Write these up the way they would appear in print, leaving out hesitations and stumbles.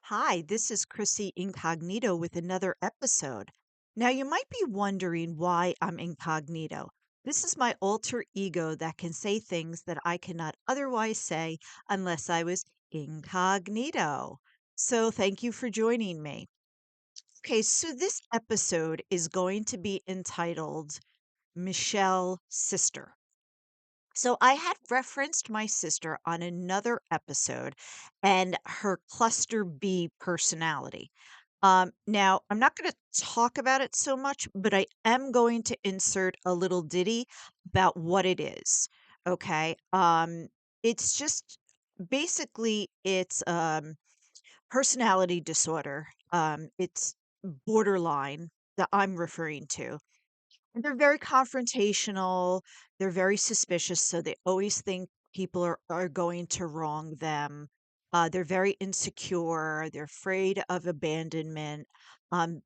Hi, this is Chrissy Incognito with another episode. Now, you might be wondering why I'm incognito. This is my alter ego that can say things that I cannot otherwise say unless I was incognito. So, thank you for joining me. Okay, so this episode is going to be entitled Michelle Sister. So I had referenced my sister on another episode and her cluster B personality. Now, I'm not going to talk about it so much, but I am going to insert a little ditty about what it is. Okay. It's just basically it's personality disorder. It's borderline that I'm referring to. And they're very confrontational, they're very suspicious, so they always think people are going to wrong them. They're very insecure, they're afraid of abandonment. Um,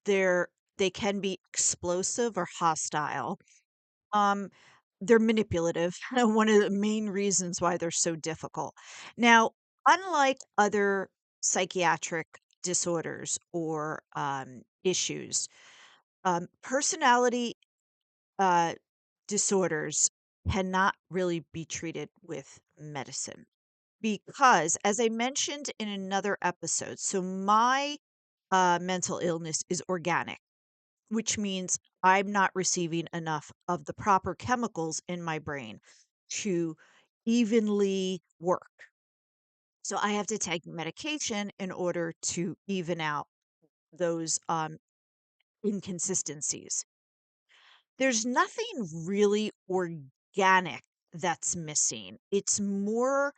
they can be explosive or hostile. Um, they're manipulative, one of the main reasons why they're so difficult. Now, unlike other psychiatric disorders or issues, personality uh, disorders cannot really be treated with medicine because, as I mentioned in another episode, so my mental illness is organic, which means I'm not receiving enough of the proper chemicals in my brain to evenly work. So I have to take medication in order to even out those inconsistencies. There's nothing really organic that's missing. It's more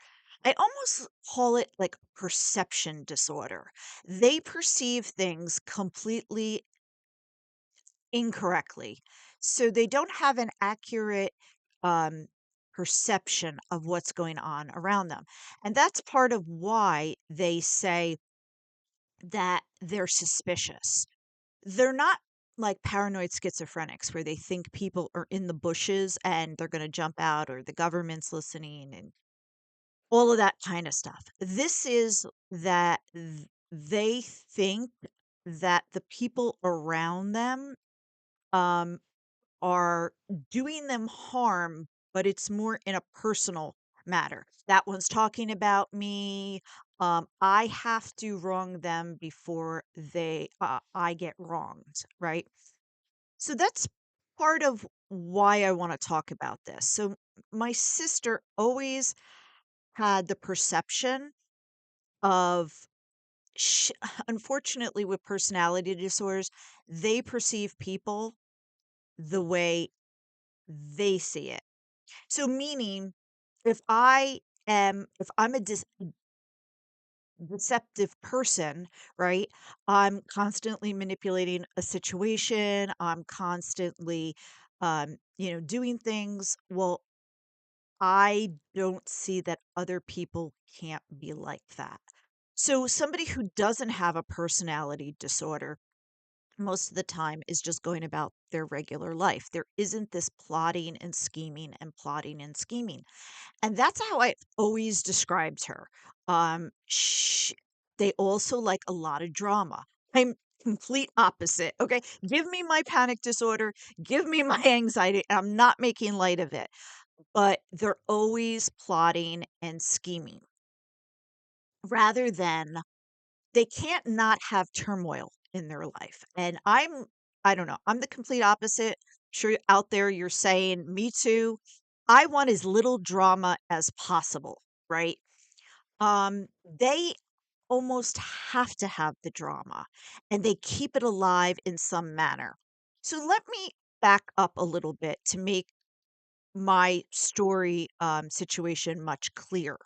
I almost call it like perception disorder. They perceive things completely incorrectly. So they don't have an accurate um perception of what's going on around them. And that's part of why they say that they're suspicious. They're not like paranoid schizophrenics where they think people are in the bushes and they're gonna jump out or the government's listening and all of that kinda stuff. This is that they think that the people around them, um, are doing them harm, but it's more in a personal matter. That one's talking about me. I have to wrong them before I get wronged, right? So that's part of why I want to talk about this. So my sister always had the perception of sh unfortunately with personality disorders, they perceive people the way they see it. So meaning if I'm a deceptive person, right? I'm constantly manipulating a situation, I'm constantly doing things. Well, I don't see that other people can't be like that. So somebody who doesn't have a personality disorder most of the time is just going about their regular life. There isn't this plotting and scheming and plotting and scheming. And that's how I always described her. Sh They also like a lot of drama. I'm complete opposite, okay? Give me my panic disorder, give me my anxiety, and I'm not making light of it, but they're always plotting and scheming rather than they can't not have turmoil in their life. And I don't know, I'm the complete opposite. Sure out there you're saying, "Me too." I want as little drama as possible, right? They almost have to have the drama and they keep it alive in some manner. So let me back up a little bit to make my story situation much clearer.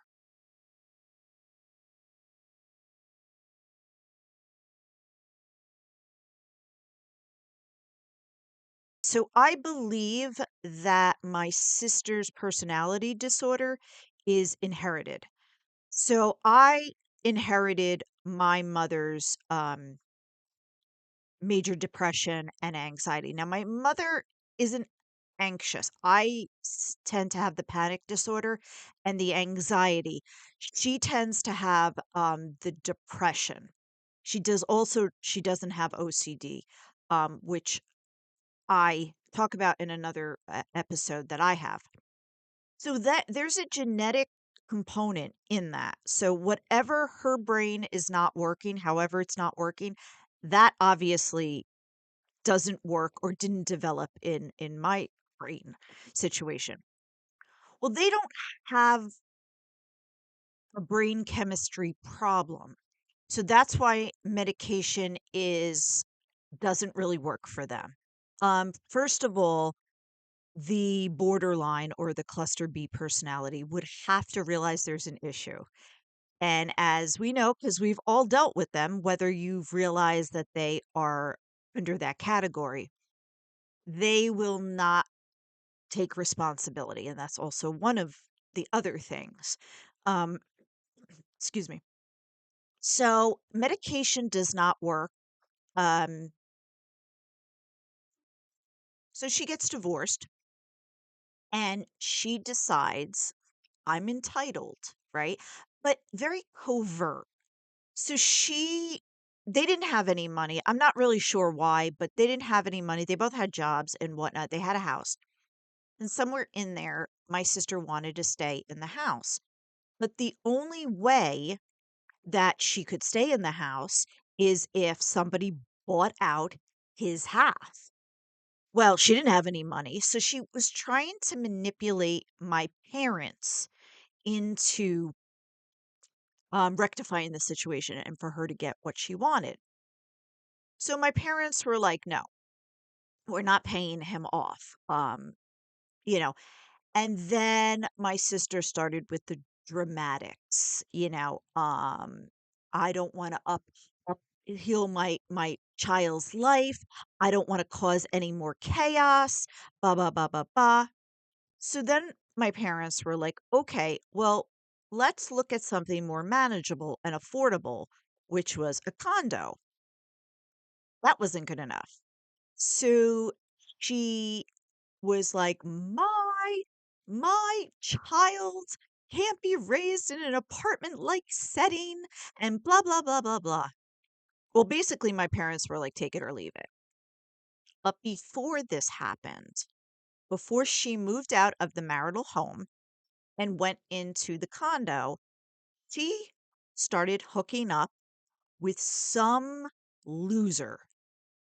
So I believe that my sister's personality disorder is inherited. So I inherited my mother's major depression and anxiety. Now my mother isn't anxious. I tend to have the panic disorder and the anxiety. She tends to have the depression. She doesn't have OCD, which I talk about in another episode that I have. So that there's a genetic component in that. So whatever her brain is not working, however it's not working, that obviously doesn't work or didn't develop in my brain situation. Well, they don't have a brain chemistry problem. So that's why medication is doesn't really work for them. First of all, the borderline or the cluster B personality would have to realize there's an issue. And as we know, because we've all dealt with them, whether you've realized that they are under that category, they will not take responsibility. And that's also one of the other things. Um, excuse me. So medication does not work. Um, so she gets divorced and she decides I'm entitled, right? But very covert. So they didn't have any money. I'm not really sure why, but they didn't have any money. They both had jobs and whatnot. They had a house. And somewhere in there, my sister wanted to stay in the house. But the only way that she could stay in the house is if somebody bought out his half. Well, she didn't have any money, so she was trying to manipulate my parents into rectifying the situation and for her to get what she wanted. So my parents were like, no, we're not paying him off. You know, and then my sister started with the dramatics, I don't want to upheal my child's life. I don't want to cause any more chaos, blah blah blah blah blah. So then my parents were like, okay, well, let's look at something more manageable and affordable, which was a condo. That wasn't good enough. So she was like, my child can't be raised in an apartment-like setting and blah, blah, blah, blah, blah. Well, basically, my parents were like, take it or leave it. But before this happened, before she moved out of the marital home and went into the condo, she started hooking up with some loser.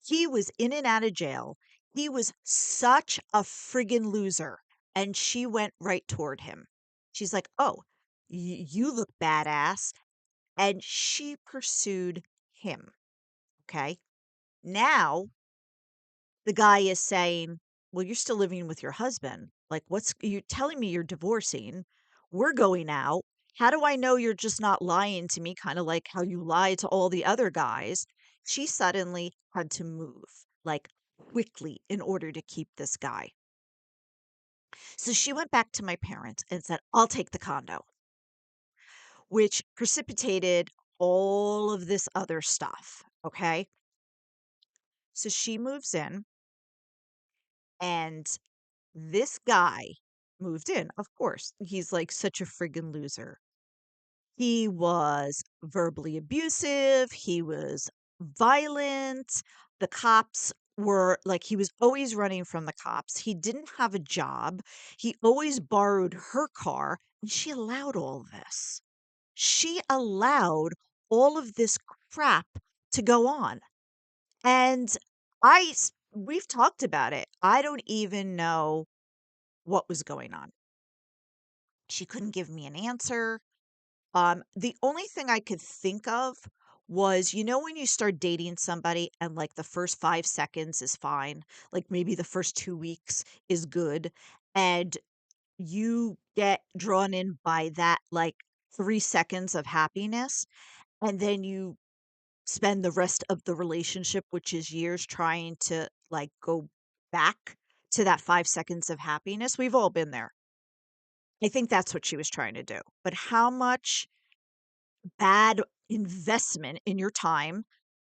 He was in and out of jail. He was such a friggin' loser, and she went right toward him. She's like, "Oh, you look badass," and she pursued him, okay? Now, the guy is saying, "Well, you're still living with your husband. Like, what's you telling me you're divorcing? We're going out. How do I know you're just not lying to me, kind of like how you lied to all the other guys?" She suddenly had to move, like, quickly in order to keep this guy. So she went back to my parents and said, "I'll take the condo," which precipitated all of this other stuff, okay? So she moves in and this guy moved in, of course. He's like such a friggin' loser. He was verbally abusive, he was violent. The cops were like, he was always running from the cops. He didn't have a job. He always borrowed her car, and she allowed all this. She allowed all of this crap to go on. And we've talked about it. I don't even know what was going on. She couldn't give me an answer. The only thing I could think of was, when you start dating somebody and like the first 5 seconds is fine, like maybe the first 2 weeks is good, and you get drawn in by that like 3 seconds of happiness, and then you spend the rest of the relationship, which is years, trying to like go back to that 5 seconds of happiness. We've all been there. I think that's what she was trying to do. But how much bad investment in your time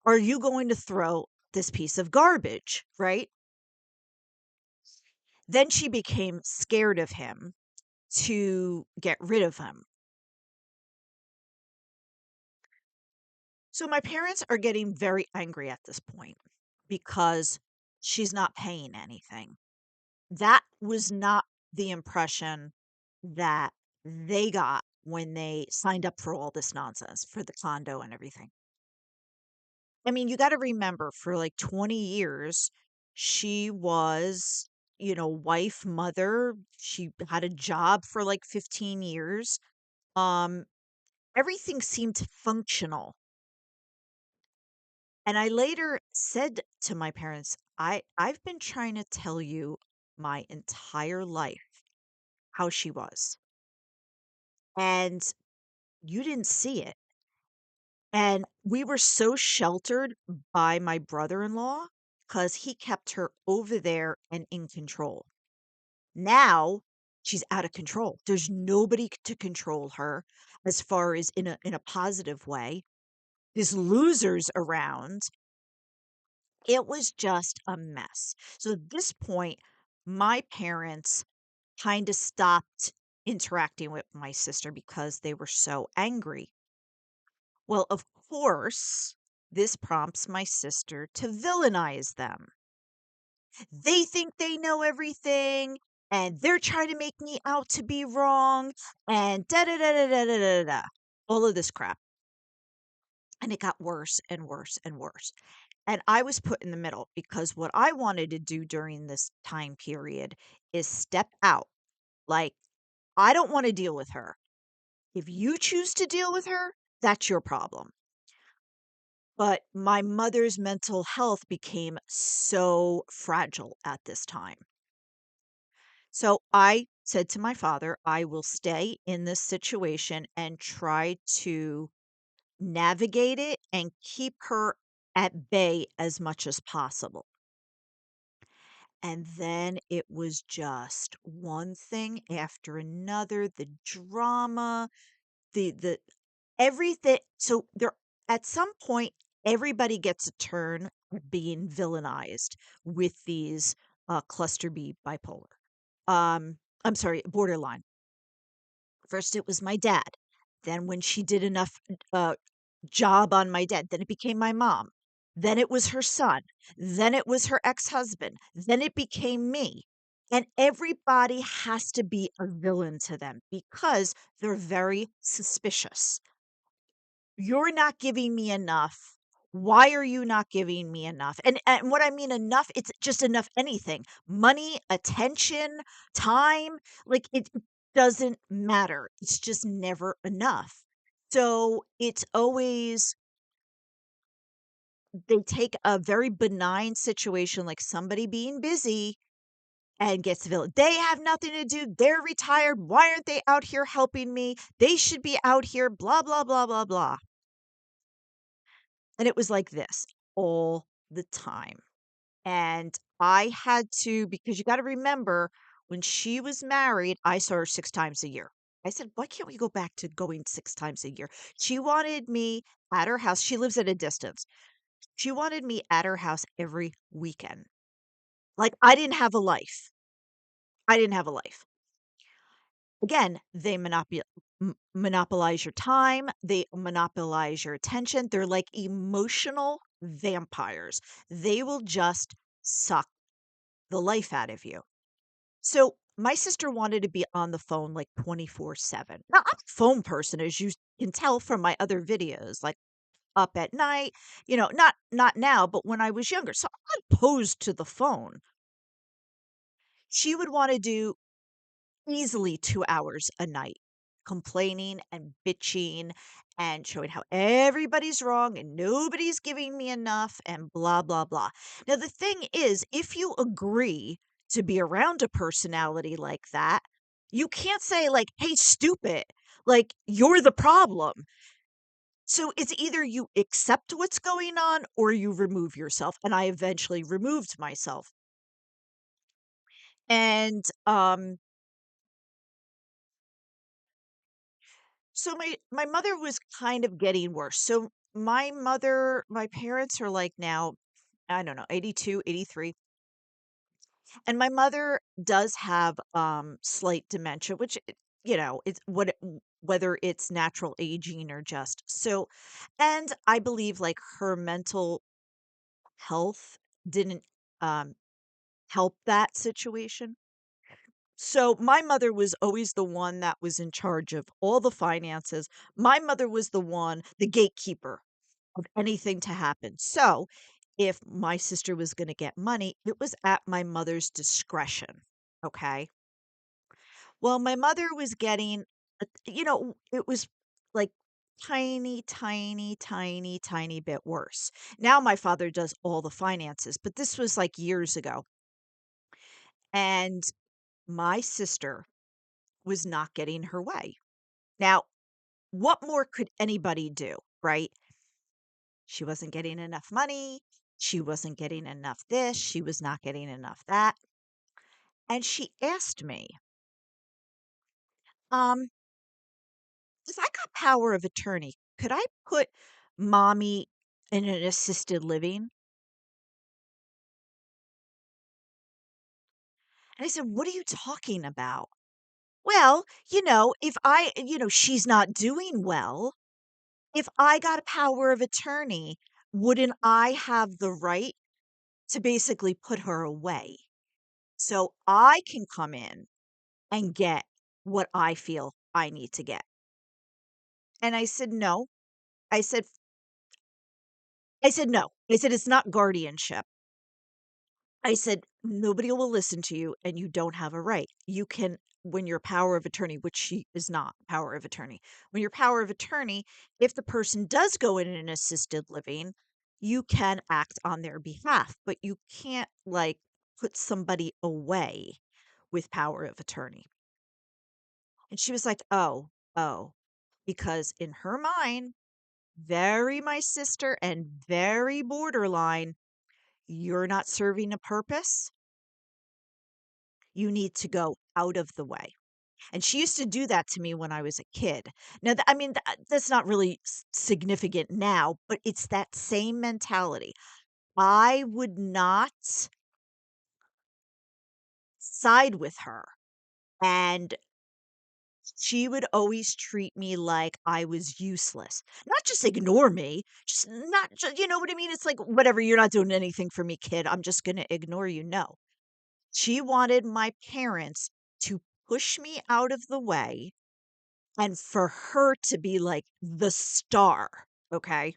are you going to throw this piece of garbage, right? Then she became scared of him to get rid of him. So my parents are getting very angry at this point because she's not paying anything. That was not the impression that they got when they signed up for all this nonsense, for the condo and everything. I mean, you gotta remember for, like, 20 years, she was, wife, mother, she had a job for, like, 15 years, um, everything seemed functional, and I later said to my parents, I've been trying to tell you my entire life how she was, and you didn't see it." And we were so sheltered by my brother-in-law because he kept her over there and in control. Now she's out of control. There's nobody to control her as far as in a positive way. There's losers around. It was just a mess. So at this point, my parents kind of stopped interacting with my sister because they were so angry. Well, of course, this prompts my sister to villainize them. They think they know everything, and they're trying to make me out to be wrong, and da da da da da da da da. All of this crap. And it got worse and worse and worse. And I was put in the middle because what I wanted to do during this time period is step out. Like, I don't want to deal with her. If you choose to deal with her, that's your problem. But my mother's mental health became so fragile at this time. So I said to my father, I will stay in this situation and try to navigate it and keep her at bay as much as possible. And then it was just one thing after another, the drama, the everything. So there at some point everybody gets a turn at being villainized with these cluster B bipolar. I'm sorry, borderline. First it was my dad. Then when she did enough job on my dad, then it became my mom. Then it was her son. Then it was her ex-husband. Then it became me. And everybody has to be a villain to them because they're very suspicious. You're not giving me enough. Why are you not giving me enough? And what I mean enough, it's just enough anything. Money, attention, time, like it doesn't matter. It's just never enough. So it's always they take a very benign situation like somebody being busy and gets the villain. They have nothing to do. They're retired. Why aren't they out here helping me? They should be out here, blah, blah, blah, blah, blah. And it was like this all the time. And I had to, because you got to remember, when she was married, I saw her 6 times a year. I said, why can't we go back to going 6 times a year? She wanted me at her house. She lives at a distance. She wanted me at her house every weekend. Like I didn't have a life. I didn't have a life. Again, they monopolize your time, they monopolize your attention. They're like emotional vampires. They will just suck the life out of you. So, my sister wanted to be on the phone like 24/7. Now, I'm a phone person, as you can tell from my other videos, like up at night, not now, but when I was younger. So, I'm opposed to the phone. She would want to do easily 2 hours a night, complaining and bitching and showing how everybody's wrong and nobody's giving me enough and blah, blah, blah. Now, the thing is, if you agree to be around a personality like that, you can't say, like, "Hey, stupid," like, "You're the problem." So it's either you accept what's going on or you remove yourself, and I eventually removed myself. And, so my mother was kind of getting worse. So my parents are like now, I don't know, 82, 83. And my mother does have, slight dementia, which, it's whether it's natural aging or just so and I believe, like, her mental health didn't, um, help that situation. So, my mother was always the one that was in charge of all the finances. My mother was the gatekeeper of anything to happen. So, if my sister was gonna get money, it was at my mother's discretion, okay? Well, my mother was getting, it was like tiny, tiny, tiny, tiny bit worse. Now my father does all the finances, but this was like years ago. And my sister was not getting her way. Now, what more could anybody do, right? She wasn't getting enough money. She wasn't getting enough this. She was not getting enough that. And she asked me, um, if I got power of attorney, could I put mommy in an assisted living? And I said, "What are you talking about?" Well, if she's not doing well. If I got a power of attorney, wouldn't I have the right to basically put her away? So I can come in and get what I feel I need to get. And I said, "No." I said "No." I said, "It's not guardianship." I said, "Nobody will listen to you and you don't have a right. You can when you're power of attorney," which she is not power of attorney. When you're power of attorney, if the person does go in an assisted living, you can act on their behalf, but you can't like put somebody away with power of attorney. And she was like, "Oh, oh," because in her mind, very my sister and very borderline, you're not serving a purpose. You need to go out of the way. And she used to do that to me when I was a kid. Now, that's not really significant now, but it's that same mentality. I would not side with her. And she would always treat me like I was useless. Not just ignore me, just not just, you know what I mean? It's like, whatever, you're not doing anything for me, kid. I'm just going to ignore you. No. She wanted my parents to push me out of the way and for her to be like the star, okay?